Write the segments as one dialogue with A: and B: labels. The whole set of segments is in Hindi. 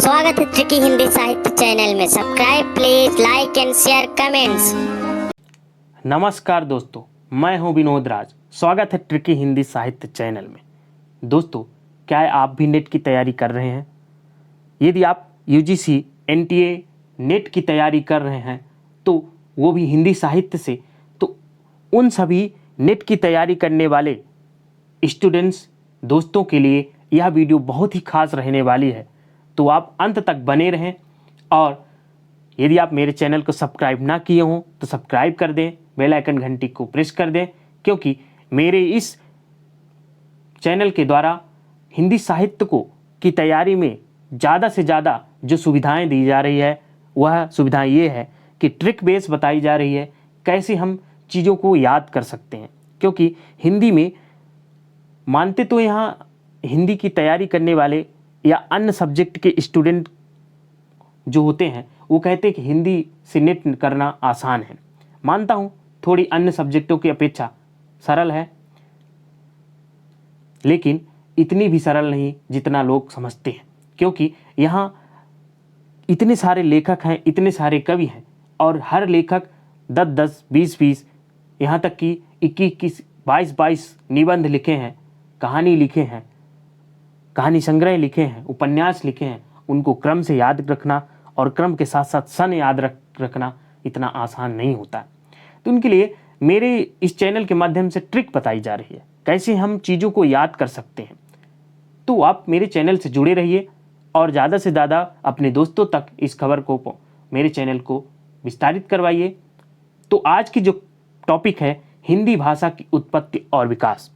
A: स्वागत है ट्रिकी हिंदी साहित्य चैनल में। Subscribe please, like and share comments.
B: नमस्कार दोस्तों, मैं हूं विनोद राज। स्वागत है ट्रिकी हिंदी साहित्य चैनल में। दोस्तों, क्या आप भी नेट की तैयारी कर रहे हैं? यदि आप यूजीसी एनटीए नेट की तैयारी कर रहे हैं तो वो भी हिंदी साहित्य से, तो उन सभी नेट की तैयारी करने वाले स्टूडेंट्स दोस्तों के लिए यह वीडियो बहुत ही खास रहने वाली है। तो आप अंत तक बने रहें और यदि आप मेरे चैनल को सब्सक्राइब ना किए हों तो सब्सक्राइब कर दें, बेल आइकन घंटी को प्रेस कर दें, क्योंकि मेरे इस चैनल के द्वारा हिंदी साहित्य को की तैयारी में ज़्यादा से ज़्यादा जो सुविधाएं दी जा रही है वह सुविधा ये है कि ट्रिक बेस बताई जा रही है कैसे हम चीज़ों को याद कर सकते हैं। क्योंकि हिंदी में मानते तो यहाँ हिंदी की तैयारी करने वाले या अन्य सब्जेक्ट के स्टूडेंट जो होते हैं वो कहते हैं कि हिंदी से नेट करना आसान है। मानता हूँ थोड़ी अन्य सब्जेक्टों की अपेक्षा सरल है, लेकिन इतनी भी सरल नहीं जितना लोग समझते हैं। क्योंकि यहाँ इतने सारे लेखक हैं, इतने सारे कवि हैं और हर लेखक 10-10, 20-20, यहाँ तक कि 21-21, 22-22 निबंध लिखे हैं, कहानी लिखे हैं, कहानी संग्रह लिखे हैं, उपन्यास लिखे हैं। उनको क्रम से याद रखना और क्रम के साथ साथ सन याद रखना इतना आसान नहीं होता। तो उनके लिए मेरे इस चैनल के माध्यम से ट्रिक बताई जा रही है कैसे हम चीज़ों को याद कर सकते हैं। तो आप मेरे चैनल से जुड़े रहिए और ज़्यादा से ज़्यादा अपने दोस्तों तक इस खबर को, मेरे चैनल को विस्तारित करवाइए। तो आज की जो टॉपिक है हिंदी भाषा की उत्पत्ति और विकास,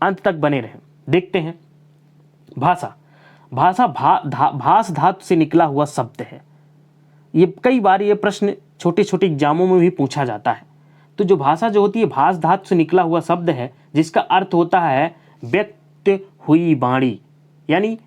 B: अंत तक बने रहें। देखते हैं। भाषा भास धातु से निकला हुआ शब्द है। ये कई बार ये प्रश्न छोटे छोटे एग्जामों में भी पूछा जाता है। तो जो भाषा जो होती है भास धातु से निकला हुआ शब्द है, जिसका अर्थ होता है व्यक्त हुई वाणी, यानी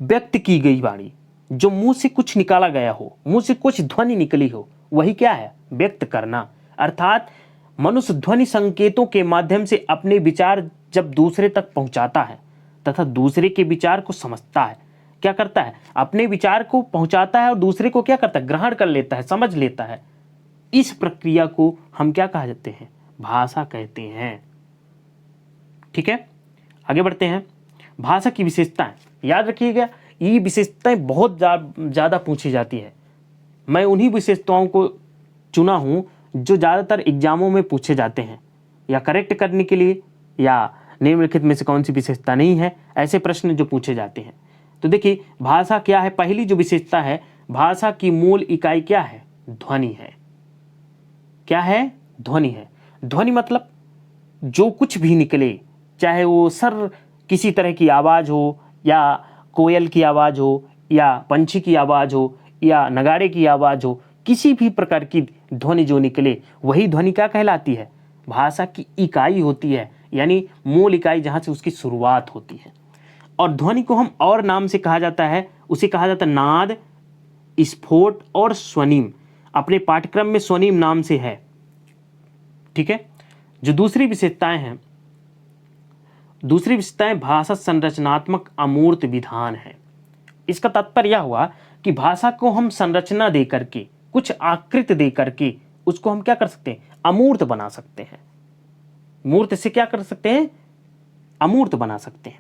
B: व्यक्त की गई वाणी, जो मुंह से कुछ निकाला गया हो, मुंह से कुछ ध्वनि निकली हो, वही क्या है? व्यक्त करना। अर्थात मनुष्य ध्वनि संकेतों के माध्यम से अपने विचार जब दूसरे तक पहुंचाता है तथा दूसरे के विचार को समझता है, क्या करता है? अपने विचार को पहुंचाता है और दूसरे को क्या करता है? ग्रहण कर लेता है, समझ लेता है। इस प्रक्रिया को हम क्या कहा जाते हैं? भाषा कहते हैं। ठीक है, आगे बढ़ते हैं। भाषा की विशेषताएं, याद रखिएगा ये विशेषताएं बहुत ज़्यादा पूछी जाती है। मैं उन्हीं विशेषताओं को चुना हूं जो ज़्यादातर एग्जामों में पूछे जाते हैं, या करेक्ट करने के लिए, या निम्नलिखित में से कौन सी विशेषता नहीं है, ऐसे प्रश्न जो पूछे जाते हैं। तो देखिए भाषा क्या है। पहली जो विशेषता है, भाषा की मूल इकाई क्या है? ध्वनि है। क्या है? ध्वनि है। ध्वनि मतलब जो कुछ भी निकले, चाहे वो सर किसी तरह की आवाज़ हो, या कोयल की आवाज़ हो, या पंछी की आवाज़ हो, या नगाड़े की आवाज़ हो, किसी भी प्रकार की ध्वनि जो निकले वही ध्वनि क्या कहलाती है? भाषा की इकाई होती है, यानी मूल इकाई जहाँ से उसकी शुरुआत होती है। और ध्वनि को हम और नाम से कहा जाता है, उसे कहा जाता है नाद, स्फोट और स्वनिम। अपने पाठ्यक्रम में स्वनिम नाम से है। ठीक है। जो दूसरी विशेषताएं भाषा संरचनात्मक अमूर्त विधान है। इसका तात्पर्य यह हुआ कि भाषा को हम संरचना दे करके, कुछ आकृति दे करके उसको हम क्या कर सकते हैं? अमूर्त बना सकते हैं। मूर्त से क्या कर सकते हैं? अमूर्त बना सकते हैं।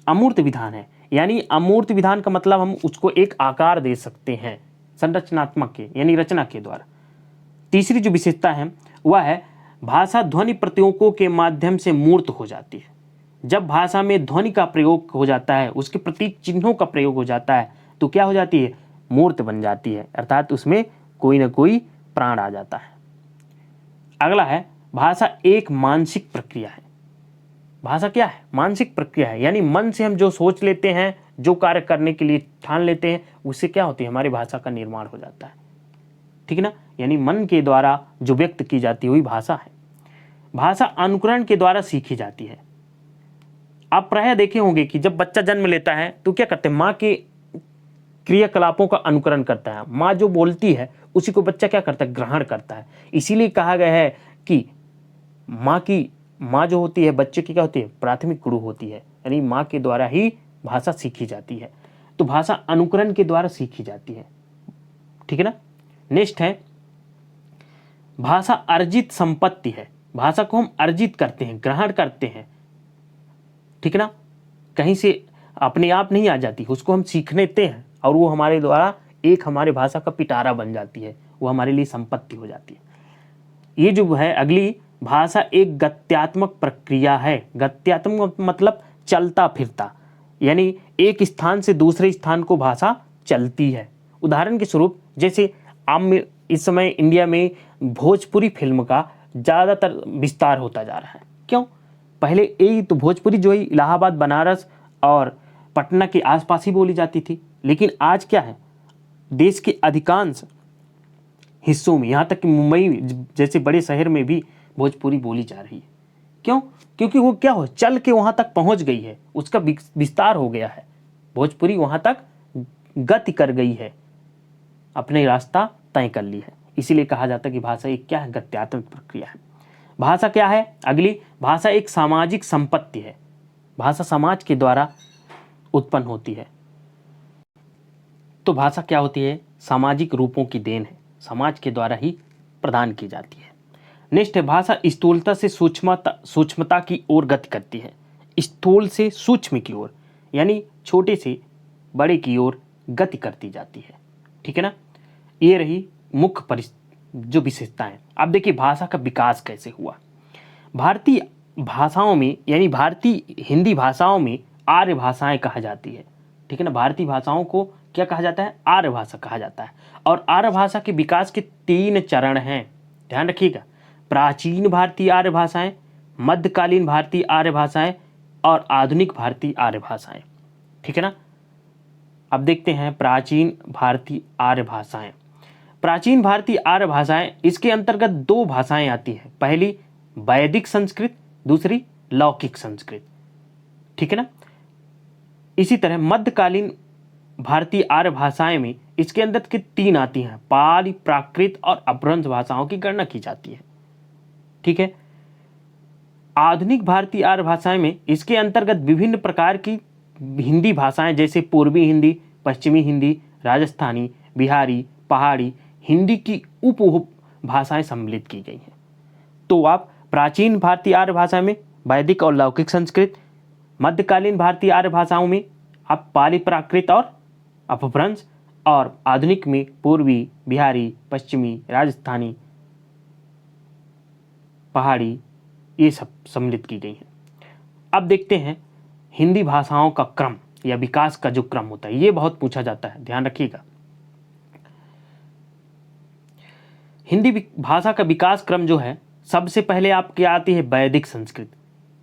B: अमूर्त विधान है, यानी अमूर्त विधान का मतलब हम उसको एक आकार दे सकते हैं संरचनात्मक के, यानी रचना के द्वारा। तीसरी जो विशेषता है वह है भाषा ध्वनि प्रतीकों के माध्यम से मूर्त हो जाती है। जब भाषा में ध्वनि का प्रयोग हो जाता है, उसके प्रतीक चिन्हों का प्रयोग हो जाता है, तो क्या हो जाती है? मूर्त बन जाती है, अर्थात उसमें कोई ना कोई प्राण आ जाता है। अगला है भाषा एक मानसिक प्रक्रिया है। भाषा क्या है? मानसिक प्रक्रिया है, यानी मन से हम जो सोच लेते हैं, जो कार्य करने के लिए ठान लेते हैं, उससे क्या होती है? हमारी भाषा का निर्माण हो जाता है। ठीक है ना? यानी मन के द्वारा जो व्यक्त की जाती हुई भाषा है। भाषा अनुकरण के द्वारा सीखी जाती है। आप प्रायः देखे होंगे कि जब बच्चा जन्म लेता है तो क्या करते हैं? माँ के क्रियाकलापों का अनुकरण करता है। माँ जो बोलती है उसी को बच्चा क्या करता है? ग्रहण करता है। इसीलिए कहा गया है कि माँ जो होती है बच्चे की क्या होती है? प्राथमिक गुरु होती है, यानी माँ के द्वारा ही भाषा सीखी जाती है। तो भाषा अनुकरण के द्वारा सीखी जाती है, ठीक है ना। नेक्स्ट है भाषा अर्जित संपत्ति है। भाषा को हम अर्जित करते हैं, ग्रहण करते हैं, ठीक है ना, कहीं से अपने आप नहीं आ जाती, उसको हम सीख लेते हैं और वो हमारे द्वारा एक हमारे भाषा का पिटारा बन जाती है, वो हमारे लिए संपत्ति हो जाती है। ये जो है अगली, भाषा एक गत्यात्मक प्रक्रिया है। गत्यात्मक मतलब चलता फिरता, यानी एक स्थान से दूसरे स्थान को भाषा चलती है। उदाहरण के स्वरूप जैसे इस समय इंडिया में भोजपुरी फिल्म का ज़्यादातर विस्तार होता जा रहा है। क्यों? पहले यही तो भोजपुरी जो है इलाहाबाद, बनारस और पटना के आसपास ही बोली जाती थी, लेकिन आज क्या है, देश के अधिकांश हिस्सों में, यहाँ तक कि मुंबई जैसे बड़े शहर में भी भोजपुरी बोली जा रही है। क्यों? क्योंकि वो क्या हो, चल के वहाँ तक पहुँच गई है, उसका विस्तार हो गया है, भोजपुरी वहाँ तक गति कर गई है, अपने रास्ता तय कर ली है। इसीलिए कहा जाता है कि भाषा एक क्या है, गत्यात्मक प्रक्रिया है। भाषा क्या है अगली, भाषा एक सामाजिक संपत्ति है। भाषा समाज के द्वारा उत्पन्न होती है। तो भाषा क्या होती है, सामाजिक रूपों की देन है, समाज के द्वारा ही प्रदान की जाती है। नेक्स्ट है भाषा स्थूलता से सूक्ष्मता की ओर गति करती है। स्थूल से सूक्ष्म की ओर, यानी छोटे से बड़े की ओर गति करती जाती है, ठीक है ना। ये रही मुख्य जो विशेषताएं। अब देखिए भाषा का विकास कैसे हुआ। भारतीय भाषाओं में, यानी भारतीय हिंदी भाषाओं में आर्य भाषाएं कहा जाती है, ठीक है ना। भारतीय भाषाओं को क्या कहा जाता है, आर्य भाषा कहा जाता है। और आर्य भाषा के विकास के 3 चरण हैं, ध्यान रखिएगा। प्राचीन भारतीय आर्य भाषाएं, मध्यकालीन भारतीय आर्य भाषाएं और आधुनिक भारतीय आर्य भाषाएं, ठीक है ना। अब देखते हैं प्राचीन भारतीय आर्य भाषाएं। प्राचीन भारतीय आर्य भाषाएं, इसके अंतर्गत 2 भाषाएं आती हैं, पहली वैदिक संस्कृत, दूसरी लौकिक संस्कृत, ठीक है ना। इसी तरह मध्यकालीन भारतीय आर्य भाषाएं में इसके अंदर के 3 आती हैं, पाली, प्राकृत और अपभ्रंश भाषाओं की गणना की जाती है, ठीक है। आधुनिक भारतीय आर्य भाषाएं में इसके अंतर्गत विभिन्न प्रकार की हिंदी भाषाएं, जैसे पूर्वी हिंदी, पश्चिमी हिंदी, राजस्थानी, बिहारी, पहाड़ी हिंदी की उप भाषाएं सम्मिलित की गई हैं। तो आप प्राचीन भारतीय आर्य भाषा में वैदिक और लौकिक संस्कृत, मध्यकालीन भारतीय आर्य भाषाओं में आप पाली, प्राकृत और अपभ्रंश, और आधुनिक में पूर्वी, बिहारी, पश्चिमी, राजस्थानी, पहाड़ी, ये सब सम्मिलित की गई हैं। अब देखते हैं हिंदी भाषाओं का क्रम या विकास का जो क्रम होता है, ये बहुत पूछा जाता है, ध्यान रखिएगा। हिंदी भाषा का विकास क्रम जो है, सबसे पहले आपकी आती है वैदिक संस्कृत,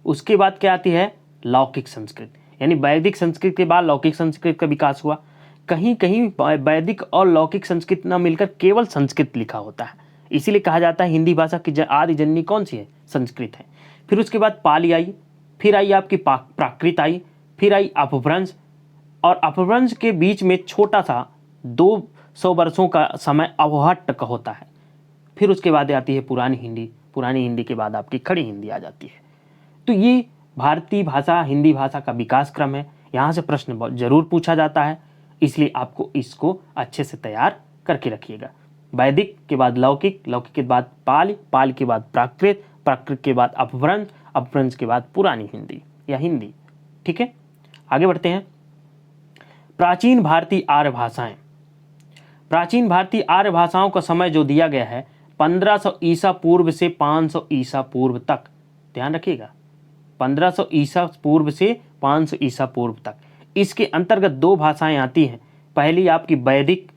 B: उसके बाद क्या आती है, लौकिक संस्कृत, यानी वैदिक संस्कृत के बाद लौकिक संस्कृत का विकास हुआ। कहीं कहीं वैदिक और लौकिक संस्कृत न मिलकर केवल संस्कृत लिखा होता है, इसीलिए कहा जाता है हिंदी भाषा की आदि जननी कौन सी है, संस्कृत है। फिर उसके बाद पाली आई, फिर आई आपकी प्राकृत आई, फिर आई अपभ्रंश, और अपभ्रंश के बीच में छोटा सा 200 वर्षों का समय अवहट्ट का होता है। फिर उसके बाद आती है पुरानी हिंदी, पुरानी हिंदी के बाद आपकी खड़ी हिंदी आ जाती है। तो ये भारतीय भाषा, हिंदी भाषा का विकास क्रम है। यहाँ से प्रश्न जरूर पूछा जाता है, इसलिए आपको इसको अच्छे से तैयार करके रखिएगा। वैदिक के बाद लौकिक, लौकिक के बाद पाली, पाली के बाद प्राकृत, प्राकृत के बाद अपभ्रंश, अपभ्रंश के बाद पुरानी हिंदी या हिंदी, ठीक है। आगे बढ़ते हैं। प्राचीन भारतीय आर्य भाषाएं। प्राचीन भारतीय आर्य भाषाओं का समय जो दिया गया है 1500 ईसा पूर्व से 500 ईसा पूर्व तक, ध्यान रखिएगा, 1500 ईसा पूर्व से 500 ईसा पूर्व तक। इसके अंतर्गत 2 भाषाएं आती हैं, पहली आपकी वैदिक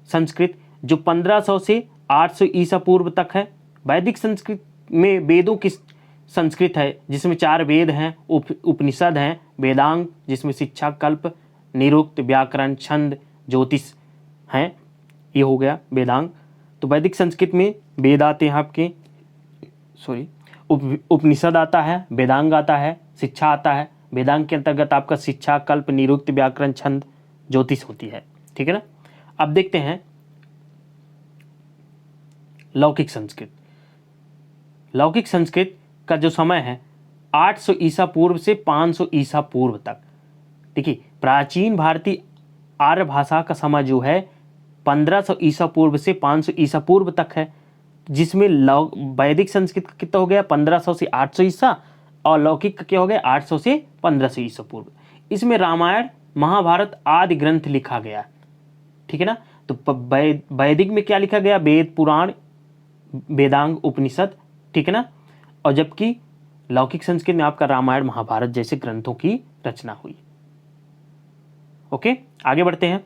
B: संस्कृत जो 1500 से 800 ईसा पूर्व तक है। वैदिक संस्कृत में वेदों की संस्कृत है, जिसमें 4 वेद हैं, उपनिषद हैं, वेदांग जिसमें शिक्षा, कल्प, निरुक्त, व्याकरण, छंद, ज्योतिष हैं, ये हो गया वेदांग। तो वैदिक संस्कृत में वेद आते हैं आपके, उपनिषद आता है, वेदांग आता है, शिक्षा आता है। वेदांग के अंतर्गत आपका शिक्षा, कल्प, निरुक्त, व्याकरण, छंद, ज्योतिष होती है, ठीक है ना। अब देखते हैं लौकिक संस्कृत। लौकिक संस्कृत का जो समय है 800 ईसा पूर्व से 500 ईसा पूर्व तक। देखिए प्राचीन भारतीय आर्य भाषा का समय जो है 1500 ईसा पूर्व से 500 ईसा पूर्व तक है, जिसमें वैदिक संस्कृत का कितना हो गया 1500 से 800 ईसा, और लौकिक का क्या हो गया 800 से 1500 ईसा पूर्व। इसमें रामायण महाभारत आदि ग्रंथ लिखा गया, ठीक है ना। तो वैदिक में क्या लिखा गया, वेद पुराण वेदांग उपनिषद, ठीक है ना। और जबकि लौकिक संस्कृत में आपका रामायण महाभारत जैसे ग्रंथों की रचना हुई। ओके, आगे बढ़ते हैं।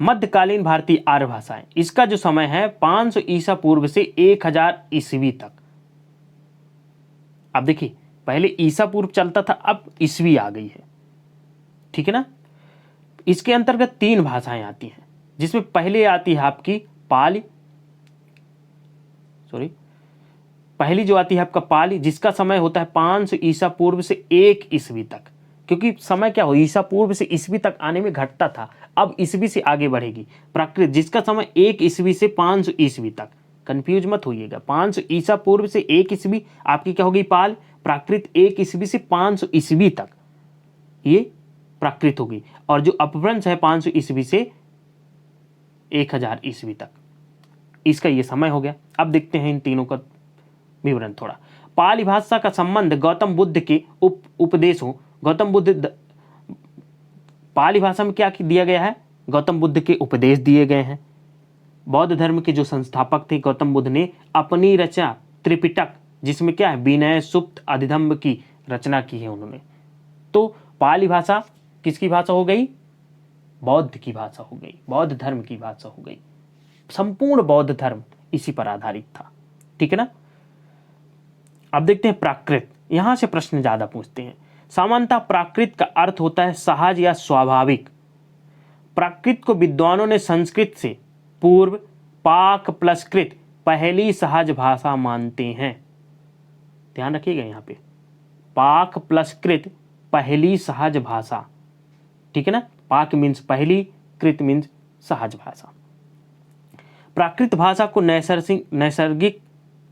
B: मध्यकालीन भारतीय आर्य भाषाएं, इसका जो समय है 500 ईसा पूर्व से 1000 ईस्वी तक। अब देखिए पहले ईसा पूर्व चलता था, अब ईस्वी आ गई है, ठीक है ना। इसके अंतर्गत 3 भाषाएं आती हैं, जिसमें पहले आती है आपकी पहली जो आती है आपका पाली, जिसका समय होता है 500 ईसा पूर्व से 1 ईस्वी तक। क्योंकि समय क्या हो, ईसा पूर्व से ईस्वी तक आने में घटता था, अब ईस्वी से आगे बढ़ेगी। प्राकृत जिसका समय 1 ईस्वी से 500 ईस्वी तक, कंफ्यूज मत होइएगा। 500 ईसा पूर्व से 1 ईस्वी आपकी क्या होगी पाल, प्राकृत 1 ईस्वी से 500 ईस्वी तक ये प्राकृत होगी, और जो अपभ्रंश है 500 ईस्वी से 1000 ईस्वी तक, इसका ये समय हो गया। अब देखते हैं इन तीनों का विवरण थोड़ा। पाली भाषा का संबंध गौतम बुद्ध के उपदेशों, गौतम बुद्ध, पाली भाषा में क्या दिया गया है, गौतम बुद्ध के उपदेश दिए गए हैं। बौद्ध धर्म के जो संस्थापक थे गौतम बुद्ध ने अपनी रचना त्रिपिटक, जिसमें क्या है विनय सुक्त अधिधम्ब की रचना की है उन्होंने। तो पाली भाषा किसकी भाषा हो गई, बौद्ध की भाषा हो गई, बौद्ध धर्म की भाषा हो गई। संपूर्ण बौद्ध धर्म इसी पर आधारित था, ठीक है ना। अब देखते हैं प्राकृत, यहां से प्रश्न ज्यादा पूछते हैं। सामान्यतः प्राकृत का अर्थ होता है सहज या स्वाभाविक। प्राकृत को विद्वानों ने संस्कृत से पूर्व पाक प्लस कृत पहली सहज भाषा मानते हैं। ध्यान रखिएगा यहां पे, पाक प्लस कृत पहली सहज भाषा, ठीक है ना। पाक मीन्स पहली, कृत मीन्स सहज भाषा। प्राकृत भाषा को नैसर्गिक,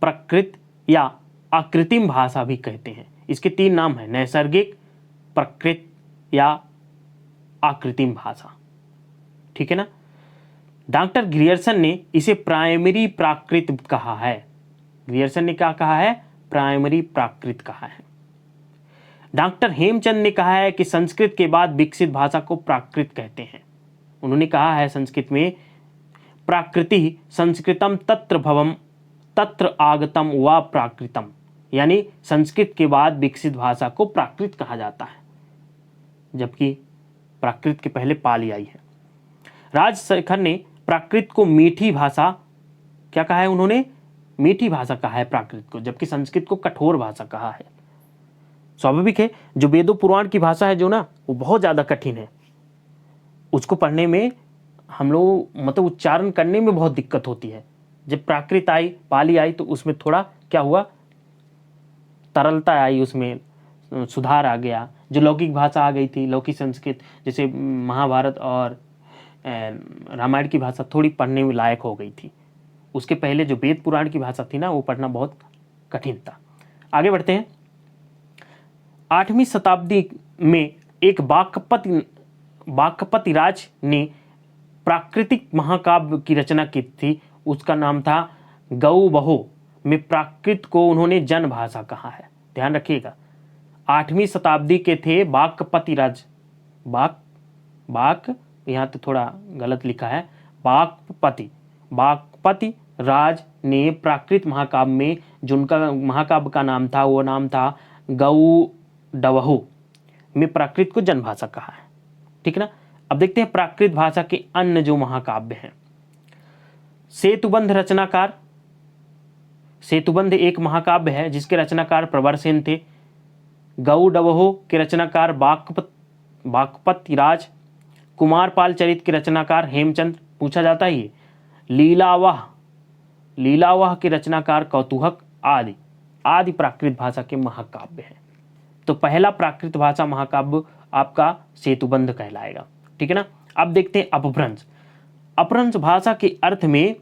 B: प्रकृत या अकृत्रिम भाषा भी कहते हैं। इसके 3 नाम हैं, नैसर्गिक, प्रकृत या अकृत्रिम भाषा, ठीक है ना। डॉक्टर ग्रियर्सन ने इसे प्राइमरी प्राकृत कहा है। ग्रियर्सन ने क्या कहा है, प्राइमरी प्राकृत कहा है। डॉक्टर हेमचंद ने कहा है कि संस्कृत के बाद विकसित भाषा को प्राकृत कहते हैं। उन्होंने कहा है संस्कृत में प्राकृति संस्कृतम तत्र भवम तत्र आगतम व प्राकृतम, यानी संस्कृत के बाद विकसित भाषा को प्राकृत कहा जाता है, जबकि प्राकृत के पहले पाली आई है। राजशेखर ने प्राकृत को मीठी भाषा क्या कहा है, उन्होंने मीठी भाषा कहा है प्राकृत को, जबकि संस्कृत को कठोर भाषा कहा है। स्वाभाविक है, जो वेदों पुराण की भाषा है जो ना, वो बहुत ज़्यादा कठिन है, उसको पढ़ने में हम लोग मतलब उच्चारण करने में बहुत दिक्कत होती है। जब प्राकृत आई, पाली आई, तो उसमें थोड़ा क्या हुआ, तरलता आई, उसमें सुधार आ गया। जो लौकिक भाषा आ गई थी, लौकिक संस्कृत, जैसे महाभारत और रामायण की भाषा थोड़ी पढ़ने में लायक हो गई थी। उसके पहले जो वेद पुराण की भाषा थी ना, वो पढ़ना बहुत कठिन था। आगे बढ़ते हैं। 8वीं शताब्दी में एक वाक्पति राज ने प्राकृतिक महाकाव्य की रचना की थी, उसका नाम था गौ बहो। में प्राकृत को उन्होंने जन भाषा कहा है। ध्यान रखिएगा, 8वीं शताब्दी के थे वाक्पति राज, वाक यहाँ तो थोड़ा गलत लिखा है, वाक्पति राज ने प्राकृत महाकाव्य में, जो उनका महाकाव्य का नाम था, वो नाम था गौ डवहु, में प्राकृत को जन भाषा कहा है, ठीक है ना। अब देखते हैं प्राकृत भाषा के अन्य जो महाकाव्य हैं। सेतुबंध रचनाकार, सेतुबंध एक महाकाव्य है जिसके रचनाकार प्रवरसेन थे। गौ डवहो के रचनाकार वाक्पति राज। कुमारपाल चरित के रचनाकार हेमचंद, पूछा जाता है ये। लीलावह के रचनाकार कौतुहक आदि प्राकृत भाषा के महाकाव्य हैं। तो पहला प्राकृत भाषा महाकाव्य आपका सेतुबंध कहलाएगा, ठीक है ना। अब देखते हैं अपभ्रंश। अपभ्रंश भाषा के अर्थ में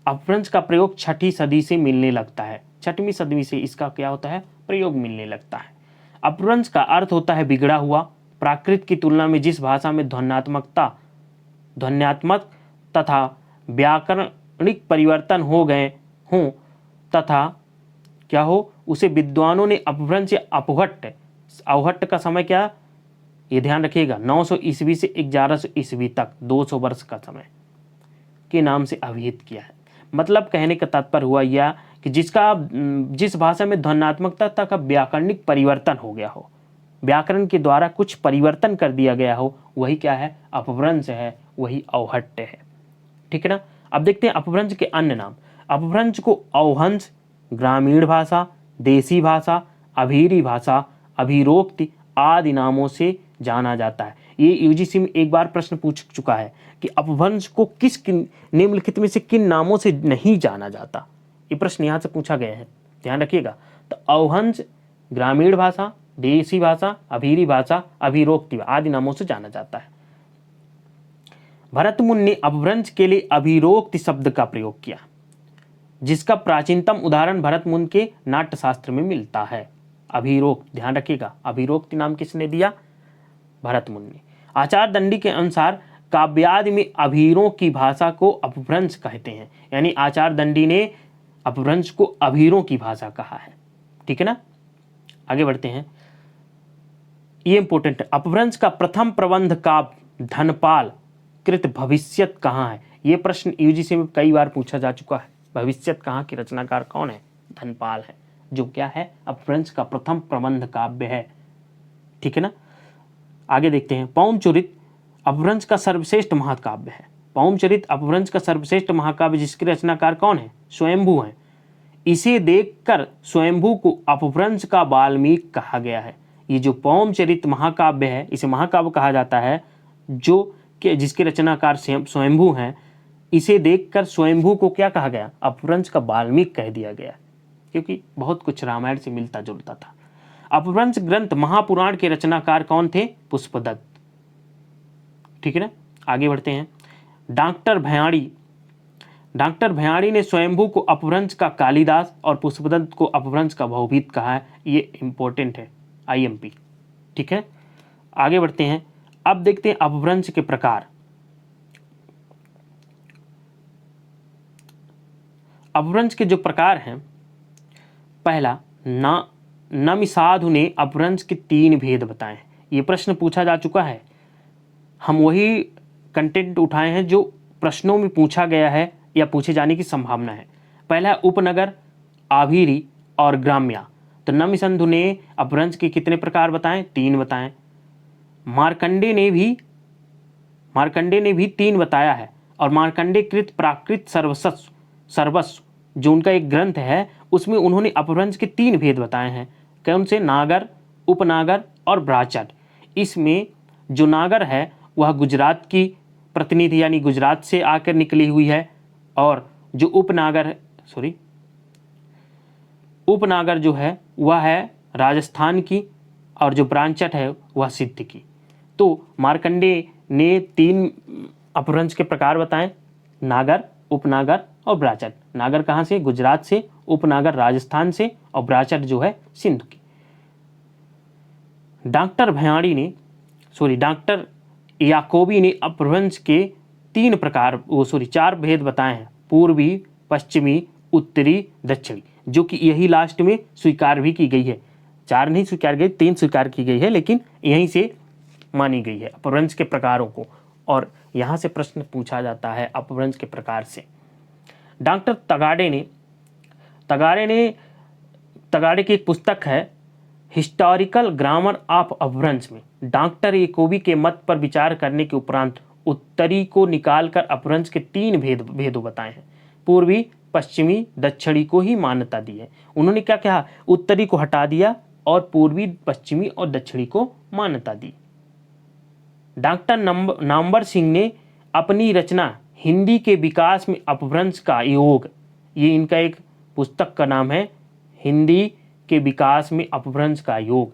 B: अपभ्रंश का प्रयोग 6ठी सदी से मिलने लगता है। 6वीं सदी से इसका क्या होता है, प्रयोग मिलने लगता है। अपभ्रंश का अर्थ होता है बिगड़ा हुआ। प्राकृत की तुलना में जिस भाषा में ध्वन्यात्मकता ध्वन्यात्मक तथा व्याकरणिक परिवर्तन हो गए हों तथा क्या हो, उसे विद्वानों ने अपभ्रंश या अपहट्ट, अवहट्ट का समय क्या, ये ध्यान रखिएगा, 900 ईस्वी से 1100 ईस्वी तक 200 वर्ष का समय के नाम से अभिहित किया है। मतलब कहने का तात्पर्य हुआ यह कि जिस भाषा में ध्वन्यात्मकता का व्याकरणिक परिवर्तन हो गया हो, व्याकरण के द्वारा कुछ परिवर्तन कर दिया गया हो, वही क्या है, अपभ्रंश है, वही अवहट्ट है। ठीक है ना। अब देखते हैं अपभ्रंश के अन्य नाम। अपभ्रंश को अवहंस, ग्रामीण भाषा, देसी भाषा, अभीरी भाषा, अभिरोक्ति आदि नामों से जाना जाता है। ये यूजीसी में एक बार प्रश्न पूछ चुका है कि अपभ्रंश को निम्नलिखित में से किन नामों से नहीं जाना जाता। ये प्रश्न यहाँ से पूछा गया है, ध्यान रखिएगा। तो अवहंस ग्रामीण भाषा, देसी भाषा, अभीरी भाषा, अभिरोक्ति आदि नामों से जाना जाता है। भरतमुनि ने अपभ्रंश के लिए अभिरोक्ति शब्द का प्रयोग किया, जिसका प्राचीनतम उदाहरण भरतमुनि के नाट्यशास्त्र में मिलता है। अभिरोक्त, ध्यान रखिएगा, अभिरोक्ति नाम किसने दिया, भरतमुनि ने। आचार दंडी के अनुसार काव्यादि में अभीरों की भाषा को अपभ्रंश कहते हैं, यानी आचार दंडी ने अपभ्रंश को अभीरों की भाषा कहा है। ठीक है ना। आगे बढ़ते हैं, ये इंपॉर्टेंट है। अपभ्रंश का प्रथम प्रबंध काव्य धनपाल कृत भविष्यत कहाँ है। ये प्रश्न यूजीसी में कई बार पूछा जा चुका है। भविष्यत कहाँ के रचनाकार कौन है, धनपाल है, जो क्या है, अपभ्रंश का प्रथम प्रबंध काव्य है। ठीक है ना। आगे देखते हैं, पौमचरित अपभ्रंश का सर्वश्रेष्ठ महाकाव्य है। पौमचरित अपभ्रंश का सर्वश्रेष्ठ महाकाव्य, जिसके रचनाकार कौन है, स्वयंभू है। इसे देखकर स्वयंभू को अपभ्रंश का वाल्मीकि कहा गया है। ये जो पौमचरित महाकाव्य है, इसे महाकाव्य कहा जाता है, जो कि जिसके रचनाकार स्वयंभू हैं। इसे देखकर स्वयंभू को क्या कहा गया, अपभ्रंश का वाल्मीकि कह दिया गया, क्योंकि बहुत कुछ रामायण से मिलता जुलता था। अपभ्रंश ग्रंथ महापुराण के रचनाकार कौन थे, पुष्पदत्त। ठीक है ना। आगे बढ़ते हैं, डॉक्टर भयाड़ी ने स्वयंभू को अपभ्रंश का कालिदास और पुष्पदत्त को अपभ्रंश का भवभीत कहा है। ये इंपॉर्टेंट है, आईएमपी। ठीक है। आगे बढ़ते हैं, अब देखते हैं अपभ्रंश के प्रकार। अपभ्रंश के जो प्रकार हैं, पहला, नमिसाधु ने अपभ्रंश के 3 भेद बताए हैं। ये प्रश्न पूछा जा चुका है, हम वही कंटेंट उठाए हैं जो प्रश्नों में पूछा गया है या पूछे जाने की संभावना है। पहला उपनगर, आभीरी और ग्राम्या। तो नमिसंधु ने अपभ्रंश के कितने प्रकार बताएं, 3 बताएं। मार्कंडे ने भी 3 बताया है, और मार्कंडे कृत प्राकृत सर्वस्व जो उनका एक ग्रंथ है, उसमें उन्होंने अपभ्रंश के 3 भेद बताए हैं। कौन से, नागर, उपनागर और ब्राचर। इसमें जो नागर है वह गुजरात की प्रतिनिधि यानी गुजरात से आकर निकली हुई है, और जो उपनागर जो है वह है राजस्थान की, और जो ब्रांचट है वह सिद्ध की। तो मार्कंडे ने 3 अपभ्रंश के प्रकार बताएं, नागर, उपनागर और ब्राचट। नागर कहाँ से, गुजरात से, उपनागर राजस्थान से, और ब्राचट जो है सिंध की। डॉक्टर याकोबी ने अपभ्रंश के 4 भेद बताए हैं, पूर्वी, पश्चिमी, उत्तरी, दक्षिणी, जो कि यही लास्ट में स्वीकार भी की गई है। 4 नहीं स्वीकार गई, 3 स्वीकार की गई है, लेकिन यहीं से मानी गई है अपभ्रंश के प्रकारों को, और यहाँ से प्रश्न पूछा जाता है अपभ्रंश के प्रकार से। डॉक्टर तगाड़े की एक पुस्तक है हिस्टोरिकल ग्रामर ऑफ अपभ्रंश में डॉक्टर याकोबी के मत पर विचार करने के उपरांत उत्तरी को निकालकर अपभ्रंश के 3 भेदों बताए हैं। पूर्वी, पश्चिमी, दक्षिणी को ही मान्यता दी है। उन्होंने क्या कहा, उत्तरी को हटा दिया और पूर्वी, पश्चिमी और दक्षिणी को मान्यता दी। डॉक्टर नामवर सिंह ने अपनी रचना हिंदी के विकास में अपभ्रंश का योग, ये इनका एक पुस्तक का नाम है, हिंदी के विकास में अपभ्रंश का योग,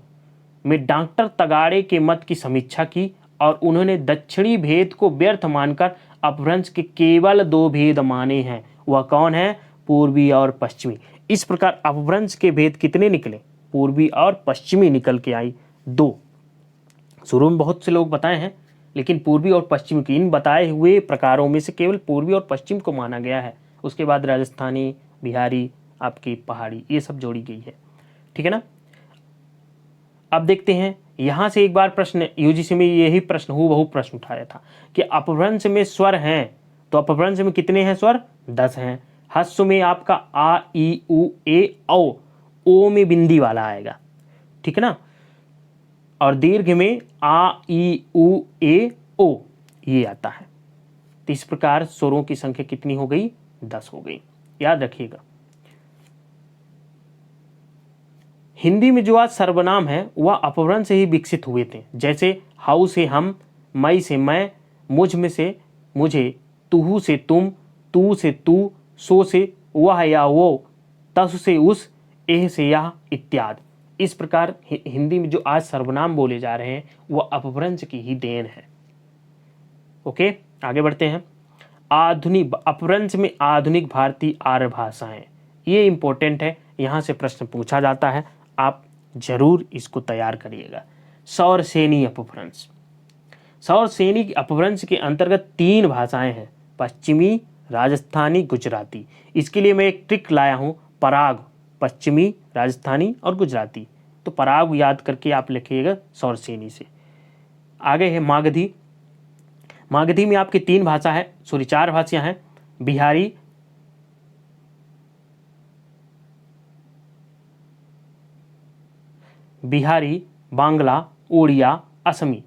B: में डॉक्टर तगाड़े के मत की समीक्षा की, और उन्होंने दक्षिणी भेद को व्यर्थ मानकर अपभ्रंश के केवल 2 भेद माने हैं। वह कौन है, पूर्वी और पश्चिमी। इस प्रकार अपभ्रंश के भेद कितने निकले, पूर्वी और पश्चिमी निकल के आई 2। शुरू में बहुत से लोग बताए हैं, लेकिन पूर्वी और पश्चिम की इन बताए हुए प्रकारों में से केवल पूर्वी और पश्चिम को माना गया है। उसके बाद राजस्थानी, बिहारी, आपकी पहाड़ी, ये सब जोड़ी गई है। ठीक है ना। अब देखते हैं यहां से एक बार प्रश्न यूजीसी में यही प्रश्न हूबहू प्रश्न उठाया था कि अपभ्रंश में स्वर हैं, तो अपभ्रंश में कितने हैं स्वर? 10 हैं। ह्रस्व में आपका आ, ई, उ, ए, ओ में बिंदी वाला आएगा। ठीक है ना। और दीर्घ में आ, ई, उ, ए, ओ ये आता है। तो इस प्रकार स्वरों की संख्या कितनी हो गई? 10 हो गई। याद रखिएगा। हिंदी में जो आज सर्वनाम है वह अपभ्रंश से ही विकसित हुए थे। जैसे हाउ से हम, मई से मैं, मुझ में से मुझे, तुहु से तुम, तू से तू, सो से वह या वो, तस से उस, एह से यह इत्यादि। इस प्रकार हिंदी में जो आज सर्वनाम बोले जा रहे हैं वह अपभ्रंश की ही देन है। ओके, आगे बढ़ते हैं। आधुनिक अपभ्रंश में आधुनिक भारतीय आर्य भाषाएं, ये इंपॉर्टेंट है, यहां से प्रश्न पूछा जाता है, आप जरूर इसको तैयार करिएगा। सौरसेनी अपभ्रंश। सौरसेनी अपभ्रंश के अंतर्गत 3 भाषाएं हैं, पश्चिमी, राजस्थानी, गुजराती। इसके लिए मैं एक ट्रिक लाया हूं, पराग, पश्चिमी, राजस्थानी और गुजराती। तो पराग याद करके आप लिखिएगा सौरसेनी से। आगे है मागधी। मागधी में आपकी 3 भाषा है, 4 भाषाएं हैं, बिहारी, बांग्ला, ओडिया, असमी।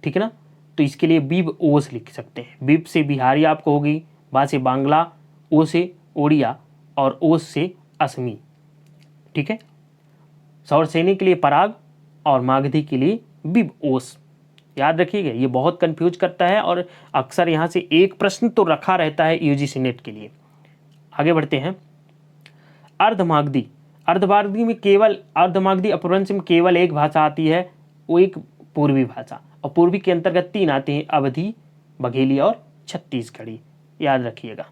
B: ठीक है ना। तो इसके लिए बीब ओस लिख सकते हैं। बीब से बिहारी आपको होगी, बा से बांग्ला, ओ से ओडिया और ओस से असमी। ठीक है। सौरसेनी के लिए पराग और मागधी के लिए बीब ओस। याद रखिएगा, ये बहुत कंफ्यूज करता है और अक्सर यहाँ से एक प्रश्न तो रखा रहता है यूजीसी नेट के लिए। आगे बढ़ते हैं। अर्धमागधी। अर्धमागधी में केवल अर्धमागधी अपभ्रंश में केवल एक भाषा आती है, वो एक पूर्वी भाषा, और पूर्वी के अंतर्गत 3 आते हैं, अवधी, बघेली और छत्तीसगढ़ी। याद रखिएगा।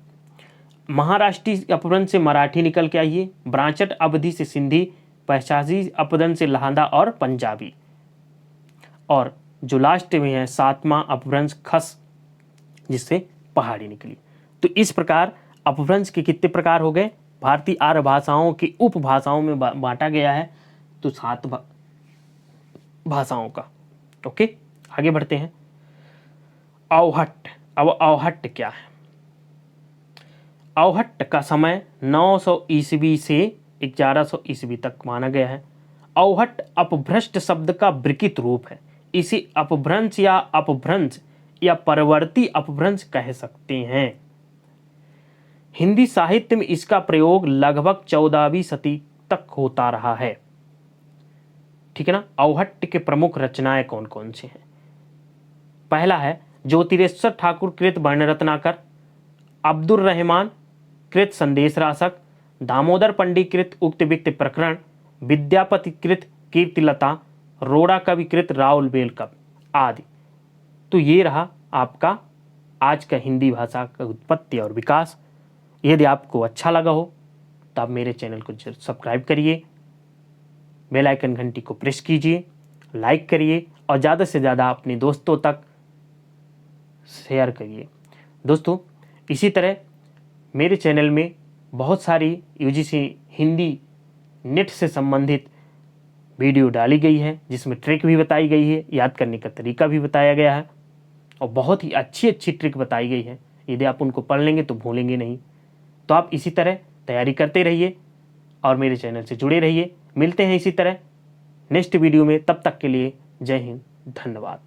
B: महाराष्ट्रीय अपभ्रंश से मराठी निकल के आइए, ब्रांचट अवधी से सिंधी, पहचाजी अपभ्रंश से लहांदा और पंजाबी, और जो लास्ट में है 7वां अपभ्रंश खस, जिससे पहाड़ी निकली। तो इस प्रकार अपभ्रंश के कितने प्रकार हो गए? भारतीय आर्य भाषाओं की उपभाषाओं में बांटा गया है, तो 7 भाषाओं का। ओके, आगे बढ़ते हैं। अवहट्ट। अब अवहट्ट क्या है? अवहट्ट का समय 900 ईस्वी से 1100 ईस्वी तक माना गया है। अवहट्ट अपभ्रष्ट शब्द का विकृत रूप है। इसे अपभ्रंश या अपभ्रंश या परवर्ती अपभ्रंश कह सकते हैं। हिंदी साहित्य में इसका प्रयोग लगभग 14वीं सदी तक होता रहा है। ठीक है ना। अवहट्ट के प्रमुख रचनाएं कौन कौन सी हैं? पहला है ज्योतिरेश्वर ठाकुर कृत वर्णरत्नाकर, अब्दुल रहमान कृत संदेश रासक, दामोदर पंडित कृत उक्त विक्त प्रकरण, विद्यापति कृत कीर्तिलता, रोड़ा कवि कृत राउल बेल कब आदि। तो ये रहा आपका आज का हिंदी भाषा का उत्पत्ति और विकास। यदि आपको अच्छा लगा हो तो आप मेरे चैनल को सब्सक्राइब करिए, बेल आइकन घंटी को प्रेस कीजिए, लाइक करिए और ज़्यादा से ज़्यादा अपने दोस्तों तक शेयर करिए। दोस्तों, इसी तरह मेरे चैनल में बहुत सारी यूजीसी हिंदी नेट से संबंधित वीडियो डाली गई है, जिसमें ट्रिक भी बताई गई है, याद करने का तरीका भी बताया गया है और बहुत ही अच्छी अच्छी ट्रिक बताई गई है। यदि आप उनको पढ़ लेंगे तो भूलेंगे नहीं। तो आप इसी तरह तैयारी करते रहिए और मेरे चैनल से जुड़े रहिए। मिलते हैं इसी तरह नेक्स्ट वीडियो में, तब तक के लिए जय हिंद, धन्यवाद।